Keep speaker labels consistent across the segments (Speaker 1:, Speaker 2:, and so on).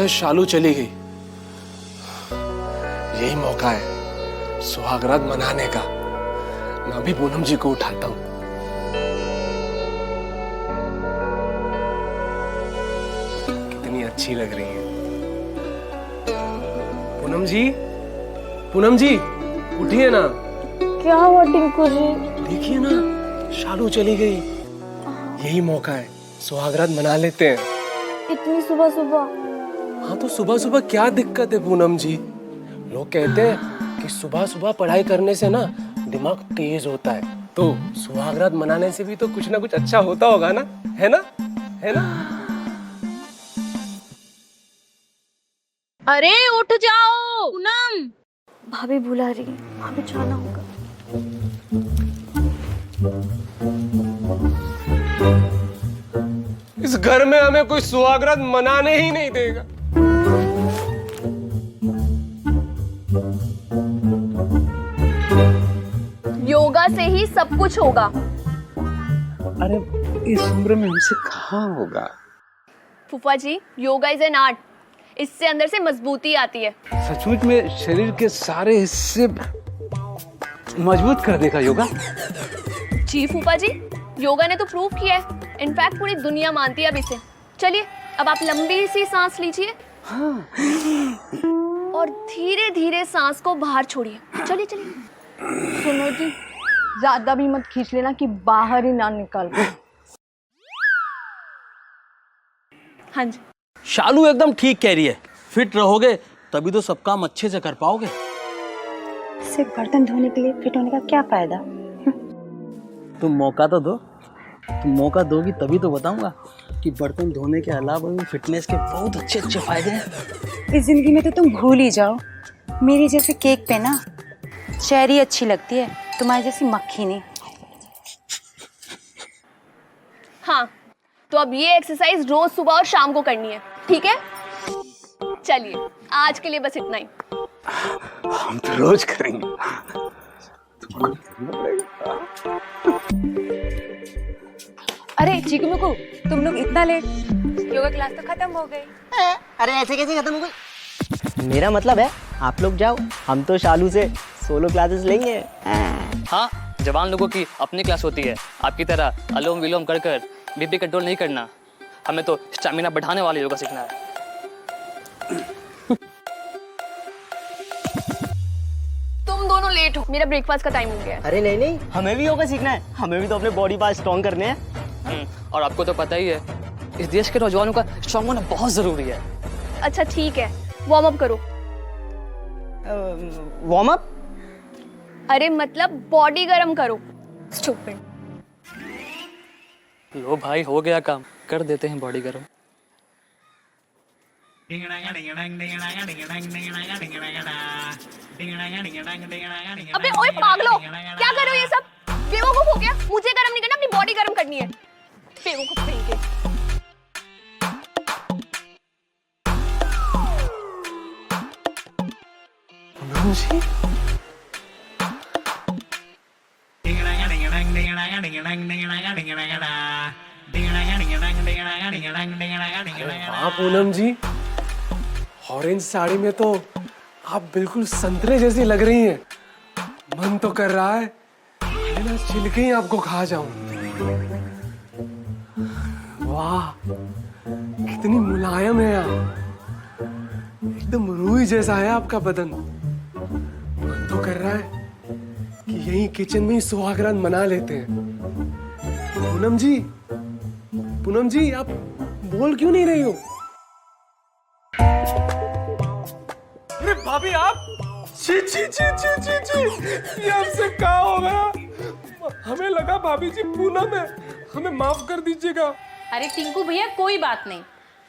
Speaker 1: शालू चली गई, यही मौका है सुहागरात मनाने का। मैं भी पूनम जी को उठाता हूँ। कितनी अच्छी लग रही है पूनम जी। पूनम जी उठिए ना।
Speaker 2: क्या हुआ टिंकू जी?
Speaker 1: देखिए ना, शालू चली गई। यही मौका है, सुहागरात मना लेते हैं।
Speaker 2: इतनी सुबह सुबह?
Speaker 1: हाँ तो सुबह सुबह क्या दिक्कत है पूनम जी? लोग कहते हैं कि सुबह सुबह पढ़ाई करने से ना दिमाग तेज होता है, तो सुहागरात मनाने से भी तो कुछ ना कुछ अच्छा होता होगा ना, है ना? है ना?
Speaker 3: अरे उठ जाओ पूनम।
Speaker 2: भाभी बुला रही है, भाभी जाना होगा।
Speaker 1: इस घर में हमें कोई सुहागरात मनाने ही नहीं देगा।
Speaker 2: योगा से ही सब कुछ होगा।
Speaker 4: अरे इस उम्र में हमसे कहाँ होगा?
Speaker 2: फूफा जी, योगा इज एन आर्ट। इससे अंदर से मजबूती आती है।
Speaker 4: सचमुच में शरीर के सारे हिस्से मजबूत कर देगा योगा।
Speaker 2: जी फूफा जी, योगा ने तो प्रूव किया है। इनफैक्ट पूरी दुनिया मानती है अब इसे। चलिए अब आप लंबी सी सांस लीजिए। हाँ। और धीरे धीरे सांस को बाहर छोड़िए। चलिए चलिए।
Speaker 5: सुनो जी, ज्यादा भी मत खींच लेना कि बाहर ही ना निकल।
Speaker 2: हाँ जी।
Speaker 6: शालू एकदम ठीक कह रही है। फिट रहोगे तभी तो सब काम अच्छे से कर पाओगे।
Speaker 5: सिर्फ बर्तन धोने के लिए फिट होने का क्या फायदा?
Speaker 6: तुम मौका तो दो। तुम मौका दोगी तभी तो बताऊंगा कि बर्तन धोने के अलावा भी फिटनेस के बहुत अच्छे अच्छे फायदे हैं।
Speaker 5: इस जिंदगी में तो तुम भूल ही जाओ। मेरी जैसे केक पे ना चेरी अच्छी लगती है, तुम्हारी जैसी मक्खी नहीं।
Speaker 2: हाँ, तो अब ये एक्सरसाइज रोज सुबह और शाम को करनी है, ठीक है? चलिए आज के लिए बस इतना ही।
Speaker 4: हम तो रोज करेंगे।
Speaker 5: अरे चीकू मुकू, तुम लोग इतना लेट? योगा क्लास तो खत्म हो गई।
Speaker 7: अरे ऐसे कैसे खत्म हो गई? मेरा मतलब है आप लोग जाओ, हम तो शालू से सोलो क्लासेस लेंगे।
Speaker 8: हाँ, जवान लोगों की अपनी क्लास होती है। आपकी तरह अलोम विलोम कर कर बीपी कंट्रोल नहीं करना। हमें तो स्टैमिना बढ़ाने वाले योगा सीखना है।
Speaker 2: तुम दोनों लेट हो, मेरा ब्रेकफास्ट का टाइम हो गया है।
Speaker 7: अरे नहीं नहीं, हमें भी योगा सीखना है। हमें भी तो अपने बॉडी पार्ट स्ट्रॉन्ग करने हैं।
Speaker 8: और आपको तो पता ही है, इस देश के नौजवानों का स्ट्रॉन्ग होना बहुत जरूरी है।
Speaker 2: अच्छा ठीक है, वार्म अप करो।
Speaker 7: Warm up?
Speaker 2: अरे मतलब बॉडी गरम करो। स्टूपिड।
Speaker 8: लो भाई, हो गया काम, कर देते हैं बॉडी गर्म।
Speaker 2: अबे ओए पागलो, क्या कर रहे हो ये सब? बेवकूफ हो गया? मुझे गरम नहीं करना, अपनी बॉडी गरम करनी है। बेवकूफ कहीं के।
Speaker 1: पूनम जी, वाह पूनम जी, ऑरेंज साड़ी में तो आप बिल्कुल संतरे जैसी लग रही हैं। मन तो कर रहा है बिना छिलके ही आपको खा जाऊं। वाह, कितनी मुलायम है आप। एकदम रूई जैसा है आपका बदन। मन तो कर रहा है कि यही किचन में ही सुहागरात मना लेते हैं। पूनम जी, पूनम जी, आप बोल क्यों नहीं रही हो? अरे भाभी आप, छी छी छी छी छी छी, ये हमसे क्या हो गया? हमें लगा भाभी जी पूनम है, हमें माफ कर दीजिएगा।
Speaker 3: अरे टिंकू भैया कोई बात नहीं,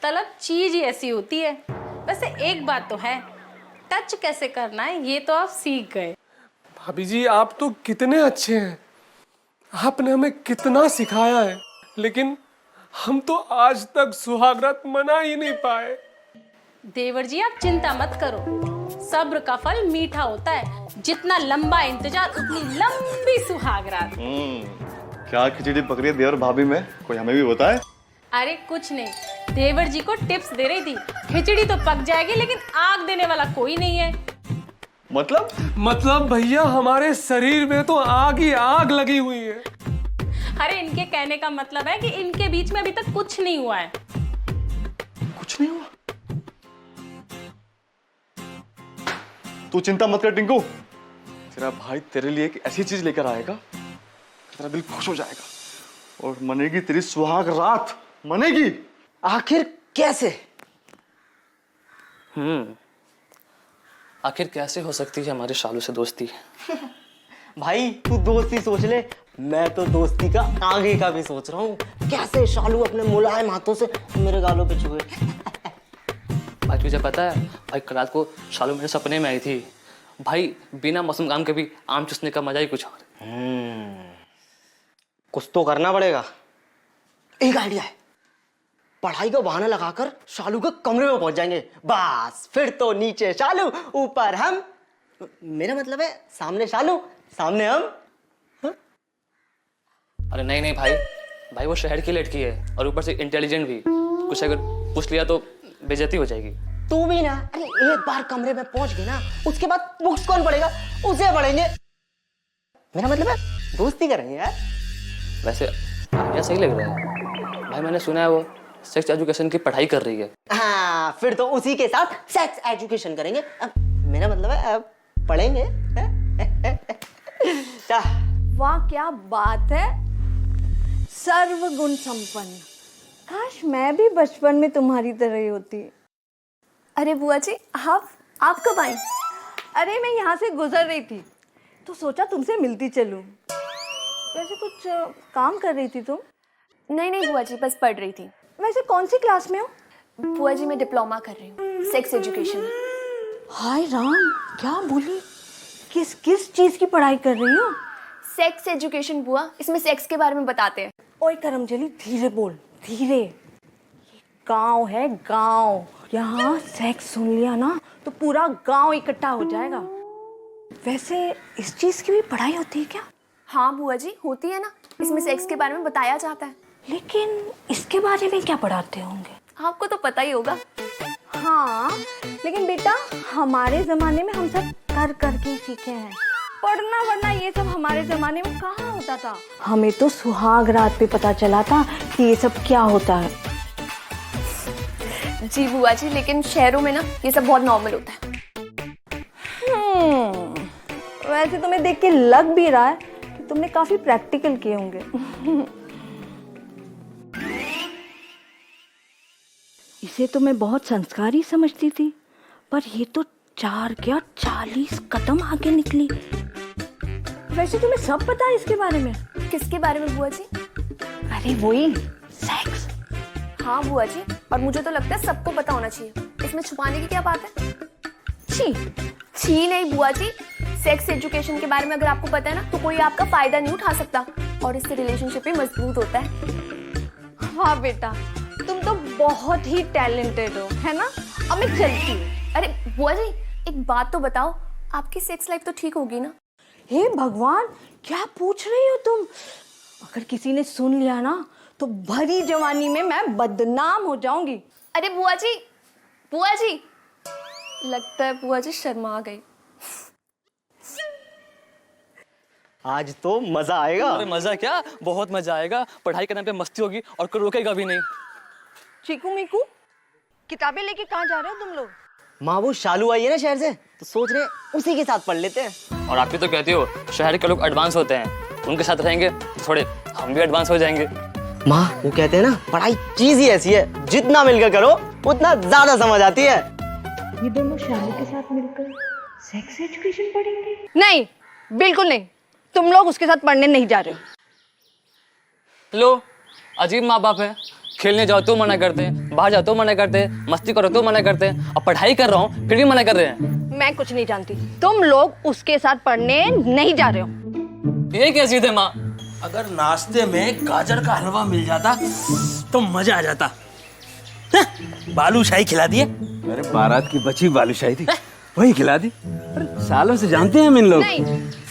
Speaker 3: तलब चीज ही ऐसी होती है। वैसे एक बात तो है, टच कैसे करना है ये तो आप सीख गए।
Speaker 1: भाभी जी आप तो कितने अच्छे हैं, आपने हमें कितना सिखाया है, लेकिन हम तो आज तक सुहागरात मना ही नहीं पाए।
Speaker 3: देवर जी आप चिंता मत करो, सब्र का फल मीठा होता है। जितना लंबा इंतजार उतनी लंबी सुहागरात।
Speaker 9: क्या खिचड़ी पक रही है देवर भाभी में, कोई हमें भी बताए?
Speaker 3: अरे कुछ नहीं, देवर जी को टिप्स दे रही थी खिचड़ी तो पक जाएगी लेकिन आग देने वाला कोई नहीं है।
Speaker 1: मतलब भैया हमारे शरीर में तो आग ही आग लगी हुई है।
Speaker 3: अरे इनके कहने का मतलब है कि इनके बीच में अभी तक कुछ नहीं हुआ है।
Speaker 9: कुछ नहीं हुआ? तू चिंता मत कर टिंकू, तेरा भाई तेरे लिए एक ऐसी चीज लेकर आएगा, तेरा दिल खुश हो जाएगा और मनेगी तेरी सुहाग रात, मनेगी।
Speaker 7: आखिर कैसे?
Speaker 8: आखिर कैसे हो सकती है हमारे शालू से दोस्ती?
Speaker 7: भाई तू दोस्ती सोच ले, मैं तो दोस्ती का आगे का भी सोच रहा हूँ। कैसे शालू अपने मुलायम हाथों से मेरे गालों पे छुए।
Speaker 8: भाई तुझे पता है, भाई कल रात को शालू मेरे सपने में आई थी। भाई बिना मौसम काम के भी आम चूसने का मजा ही कुछ और है।
Speaker 7: कुछ तो करना पड़ेगा। एक आइडिया है, पढ़ाई का बहाना लगाकर शालू के कमरे में पहुंच जाएंगे। बस फिर तो नीचे शालू, ऊपर हम। मेरा मतलब है सामने शालू, सामने हम।
Speaker 8: अरे नहीं नहीं भाई वो शहर की लड़की है और ऊपर से इंटेलिजेंट भी, कुछ अगर पूछ लिया तो बेइज्जती हो जाएगी।
Speaker 7: तू भी ना, अरे एक बार कमरे में पहुंच गई ना, उसके बाद बुक्स कौन पढ़ेगा? उसे पढ़ेंगे। मेरा मतलब है दोस्ती करेंगे यार।
Speaker 8: वैसे आइडिया सही लग रहा है भाई, मैंने सुना है वो सेक्स एजुकेशन की पढ़ाई कर रही है।
Speaker 7: हाँ, फिर तो उसी के साथ सेक्स एजुकेशन करेंगे। अब मेरा मतलब है अब पढ़ेंगे।
Speaker 10: वाह क्या बात है, सर्वगुण संपन्न। काश मैं भी बचपन में तुम्हारी तरह ही होती।
Speaker 2: अरे बुआ जी आप कब आई?
Speaker 10: अरे मैं यहाँ से गुजर रही थी तो सोचा तुमसे मिलती चलूं। वैसे कुछ काम कर रही थी तुम?
Speaker 2: नहीं बुआ जी, बस पढ़ रही थी।
Speaker 10: वैसे कौन सी क्लास में हो?
Speaker 2: बुआ जी मैं डिप्लोमा कर रही हूँ सेक्स एजुकेशन।
Speaker 10: हाय राम, क्या बोली? किस चीज की पढ़ाई कर रही हो?
Speaker 2: सेक्स एजुकेशन बुआ, इसमें सेक्स के बारे में बताते हैं।
Speaker 10: ओए करमजली, धीरे बोल, धीरे। गांव है गांव, यहाँ सेक्स सुन लिया ना तो पूरा गांव इकट्ठा हो जाएगा। वैसे इस चीज की भी पढ़ाई होती है क्या?
Speaker 2: हाँ बुआ जी होती है ना, इसमें सेक्स के बारे में बताया जाता है।
Speaker 10: लेकिन इसके बारे में क्या पढ़ाते होंगे?
Speaker 2: आपको तो पता ही होगा।
Speaker 10: हाँ, लेकिन बेटा हमारे जमाने में हम सब कर के सीखे हैं। पढ़ना वढ़ना ये सब हमारे जमाने में कहाँ होता था। हमें तो सुहाग रात पे पता चला था कि ये सब क्या होता है।
Speaker 2: जी बुआ जी, लेकिन शहरों में ना ये सब बहुत नॉर्मल होता है।
Speaker 10: वैसे तुम्हें देख के लग भी रहा है कि तुमने काफी प्रैक्टिकल किए होंगे। इसे तो मैं बहुत संस्कारी समझती थी, पर ये तो 4 क्या 40 कदम आगे निकली। वैसे तुम्हें सब पता है इसके बारे में?
Speaker 2: किसके बारे में बुआ जी?
Speaker 10: अरे वही सेक्स।
Speaker 2: हाँ बुआ जी, और मुझे तो लगता है सबको पता होना चाहिए। इसमें छुपाने की क्या बात है? छी नहीं बुआ जी, सेक्स एजुकेशन के बारे में अगर आपको पता है ना तो कोई आपका फायदा नहीं उठा सकता और इससे रिलेशनशिप भी मजबूत होता है।
Speaker 10: हाँ बेटा, तुम तो बहुत ही टैलेंटेड हो, है ना? अब मैं चलती हूँ।
Speaker 2: अरे बुआ जी एक बात तो बताओ, आपकी सेक्स लाइफ तो ठीक होगी ना?
Speaker 10: हे भगवान, क्या पूछ रही हो तुम? अगर किसी ने सुन लिया ना तो भरी जवानी में मैं बदनाम हो जाऊंगी।
Speaker 2: अरे बुआ जी लगता है बुआ जी शर्मा गई।
Speaker 7: आज तो मजा आएगा।
Speaker 8: अरे मजा क्या, बहुत मजा आएगा। पढ़ाई के नाम पे मस्ती होगी और कोई रोकेगा भी नहीं।
Speaker 10: चीकू मीकू, किताबें लेके कहाँ जा रहे हो तुम लोग?
Speaker 7: माँ वो शालू आई है ना शहर से, तो सोच रहे उसी के साथ पढ़ लेते हैं।
Speaker 8: और आप भी तो कहती हो शहर के लोग एडवांस होते हैं, उनके साथ रहेंगे तो थोड़े हम भी एडवांस हो जाएंगे।
Speaker 7: माँ वो कहते हैं ना, पढ़ाई चीज ही ऐसी है, जितना मिलकर करो उतना ज्यादा समझ आती है।
Speaker 10: ये दोनों शालू के साथ मिलकर सेक्स एजुकेशन पढ़ेंगे? नहीं, बिल्कुल नहीं। तुम लोग उसके साथ पढ़ने नहीं जा रहे हो।
Speaker 8: लो, अजीब माँ बाप है। खेलने जाओ तो मना करते हैं, बाहर जाओ तो मना करते हैं, मस्ती करो तो मना करते हैं। अब पढ़ाई कर रहा हूँ फिर भी मना कर रहे हैं।
Speaker 10: मैं कुछ नहीं जानती, तुम लोग उसके साथ पढ़ने नहीं जा रहे हो।
Speaker 8: ये क्या चीज है माँ?
Speaker 6: अगर नाश्ते में गाजर का हलवा मिल जाता तो मजा आ जाता। बालूशाही खिला दिए।
Speaker 4: अरे बारात की बची बालूशाही थी, वही खिला दी। अरे सालों से जानते हैं हम इन लोग।
Speaker 10: नहीं,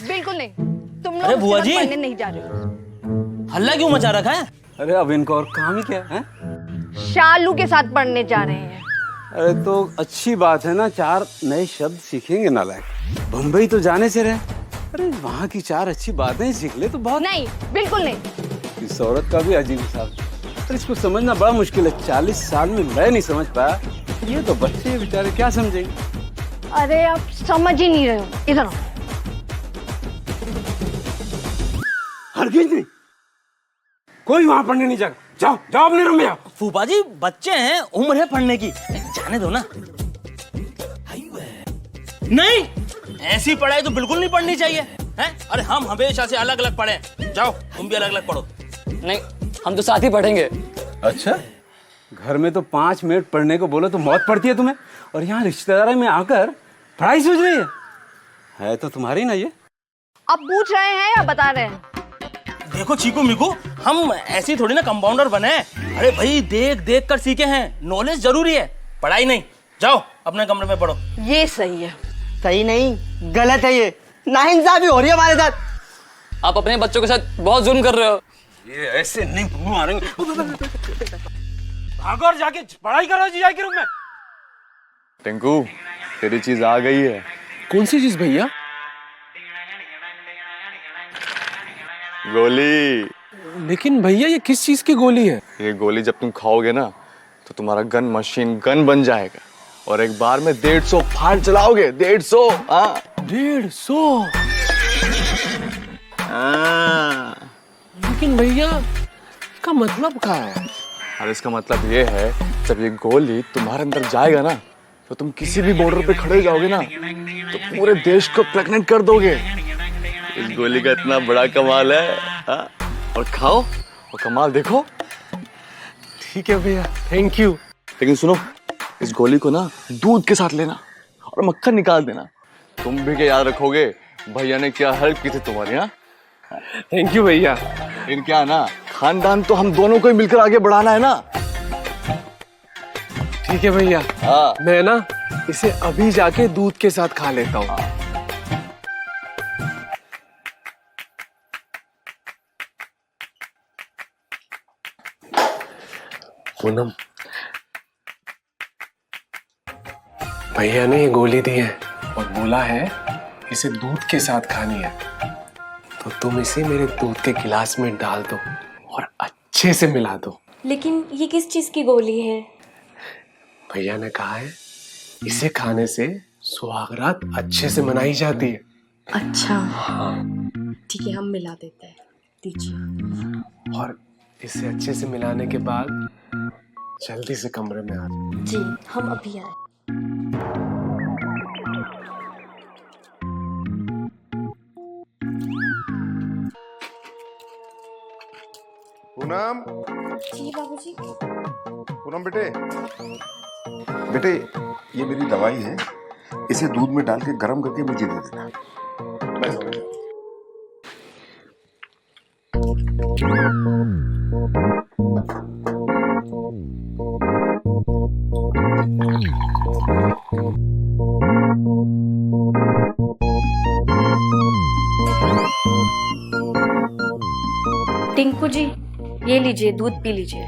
Speaker 10: बिल्कुल नहीं। तुम
Speaker 6: अरे
Speaker 10: लोग
Speaker 6: बुआ
Speaker 10: उसके
Speaker 6: जी,
Speaker 10: साथ पढ़ने नहीं जा रहे हो।
Speaker 6: हल्ला क्यों मचा रखा है?
Speaker 4: अरे अब इनको और काम ही क्या है?
Speaker 10: शालू के साथ पढ़ने जा रहे हैं।
Speaker 4: अरे तो अच्छी बात है ना, 4 नए शब्द सीखेंगे नालायक। बम्बई तो जाने से रहे, अरे वहाँ की 4 अच्छी बातें सीख ले तो बहुत।
Speaker 10: नहीं, बिल्कुल नहीं।
Speaker 4: इस औरत का भी अजीब हिसाब, अरे इसको समझना बड़ा मुश्किल है। 40 साल में मैं नहीं समझ पाया, ये तो बच्चे बेचारे क्या समझेंगे।
Speaker 10: अरे आप समझ ही नहीं रहे हो, इधर आओ।
Speaker 4: हरगिज नहीं, कोई वहां पढ़ने नहीं जाएगा। जाओ जाओ अपने रूम में जाओ।
Speaker 6: फूफा जी बच्चे हैं, उम्र है पढ़ने की, जाने दो ना।
Speaker 11: नहीं, ऐसी पढ़ाई तो बिल्कुल नहीं पढ़नी चाहिए हैं? अरे हम हमेशा से अलग अलग पढ़े, जाओ तुम भी अलग अलग पढ़ो।
Speaker 8: नहीं, हम तो साथ ही पढ़ेंगे।
Speaker 4: अच्छा, घर में तो 5 मिनट पढ़ने को बोलो तो मौत पड़ती है तुम्हें, और यहाँ रिश्तेदारी में आकर पढ़ाई सूझ रही है तो तुम्हारी ना ये।
Speaker 10: आप पूछ रहे हैं या बता रहे हैं?
Speaker 11: देखो चीकू मिकू, हम ऐसी थोड़ी ना कंपाउंडर बने। अरे भाई देख देख कर सीखे हैं, नॉलेज जरूरी है, पढ़ाई नहीं। जाओ अपने कमरे में पढ़ो।
Speaker 10: ये सही है।
Speaker 7: सही नहीं, गलत है ये। नाइंसाफी हो रही है हमारे साथ।
Speaker 8: आप अपने बच्चों के साथ बहुत जुल्म कर रहे हो।
Speaker 4: ये ऐसे नहीं मारेंगे। भागो और जाके पढ़ाई करो जीजा के रूम में।
Speaker 9: टिंकू, तेरी चीज आ गई है।
Speaker 1: कौन सी चीज भैया?
Speaker 9: गोली।
Speaker 1: लेकिन भैया ये किस चीज की गोली है?
Speaker 9: ये गोली जब तुम खाओगे ना तो तुम्हारा गन मशीन गन बन जाएगा, और एक बार में 150 फाड़ चलाओगे। 150। हाँ
Speaker 1: 150?
Speaker 9: हाँ।
Speaker 1: लेकिन भैया इसका मतलब क्या है?
Speaker 9: अरे इसका मतलब ये है, जब ये गोली तुम्हारे अंदर जाएगा ना तो तुम किसी भी बॉर्डर पे खड़े जाओगे ना तो पूरे देश को प्रेग्नेंट कर दोगे। इस गोली का इतना बड़ा कमाल है। हाँ? और खाओ और कमाल देखो।
Speaker 1: ठीक है भैया, थैंक यू।
Speaker 9: लेकिन सुनो, इस गोली को ना दूध के साथ लेना और मक्खन निकाल देना। तुम भी क्या याद रखोगे भैया ने क्या हेल्प की थी तुम्हारी। हाँ,
Speaker 1: थैंक यू भैया।
Speaker 9: लेकिन क्या ना, खानदान तो हम दोनों को ही मिलकर आगे बढ़ाना है ना।
Speaker 1: ठीक है भैया।
Speaker 9: हाँ।
Speaker 1: मैं ना इसे अभी जाके दूध के साथ खा लेता हूँ। पूनम, भैया ने ये गोली दी है और बोला है इसे दूध के साथ खानी है, तो तुम इसे मेरे दूध के गिलास में डाल दो और अच्छे से मिला दो।
Speaker 2: लेकिन ये किस चीज की गोली है?
Speaker 1: भैया ने कहा है इसे खाने से सुहागरात अच्छे से मनाई जाती है।
Speaker 2: अच्छा, ठीक है, हम मिला देते हैं, दीजिए।
Speaker 1: और इसे अच्छे से मिलाने के बाद जल्दी से कमरे में आ जाओ।
Speaker 2: जी, हम अभी आए।
Speaker 12: पूनम।
Speaker 2: जी बाबूजी।
Speaker 12: पूनम बेटे, बेटे ये मेरी दवाई है, इसे दूध में डाल के गर्म करके मुझे दे देना।
Speaker 2: टिंकू जी, ये लीजिए, दूध पी लीजिए।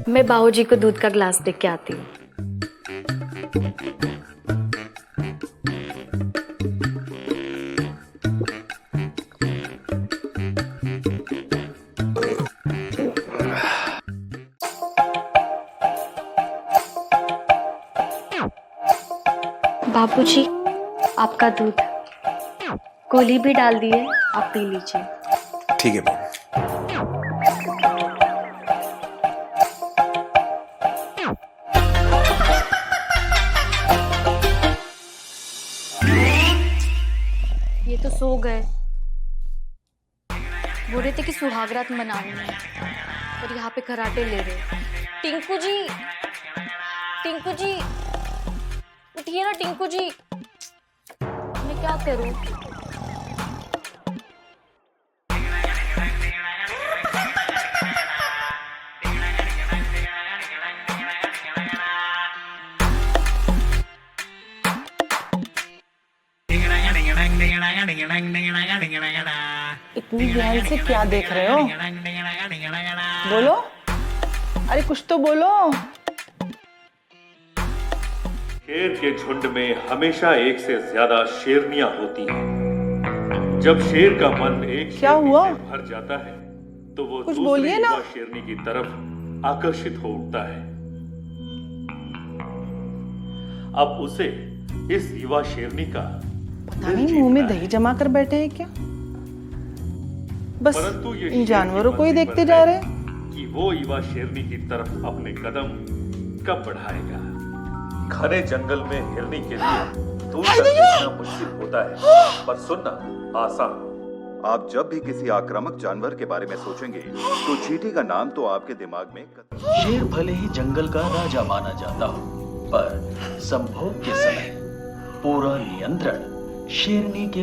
Speaker 2: मैं बाबूजी को दूध का ग्लास दे के आती हूँ। बाबूजी, आपका दूध, गोली भी डाल दी है, आप पी लीजिए।
Speaker 12: ठीक है बहन।
Speaker 2: ये तो सो गए। बोल रहे थे कि सुहागरात मना रहे हैं और यहाँ पे कराटे ले रहे। टिंकू जी, टिंकू जी, उठिए ना टिंकू जी। मैं क्या करूं?
Speaker 3: इतनी ध्यान से क्या देख रहे हो? बोलो।
Speaker 13: अरे कुछ तो बोलो।
Speaker 14: शेर के झुंड में हमेशा एक से ज्यादा शेरनियां होती हैं। जब शेर का मन एक
Speaker 13: क्या हुआ?
Speaker 14: से भर जाता है तो वो
Speaker 13: कुछ
Speaker 14: दूसरी
Speaker 13: बोलिए ना।
Speaker 14: युवा शेरनी की तरफ आकर्षित हो उठता है। अब उसे इस युवा शेरनी का
Speaker 13: पता नहीं मुंह में दही जमा कर बैठे हैं क्या? बस
Speaker 14: परंतु ये
Speaker 13: इन जानवरों को ही देखते जा रहे हैं।
Speaker 14: कि वो युवा शेरनी की तरफ अपने कदम कब बढ़ाएगा। घने जंगल में हिरनी के लिए दूर तक देखना मुश्किल होता है, पर सुनना आसान।
Speaker 15: आप जब भी किसी आक्रामक जानवर के बारे में सोचेंगे तो चींटी का नाम तो आपके दिमाग में
Speaker 16: शेर भले ही जंगल का राजा माना जाता हो, पर संभोग के समय पूरा नियंत्रण शेरनी के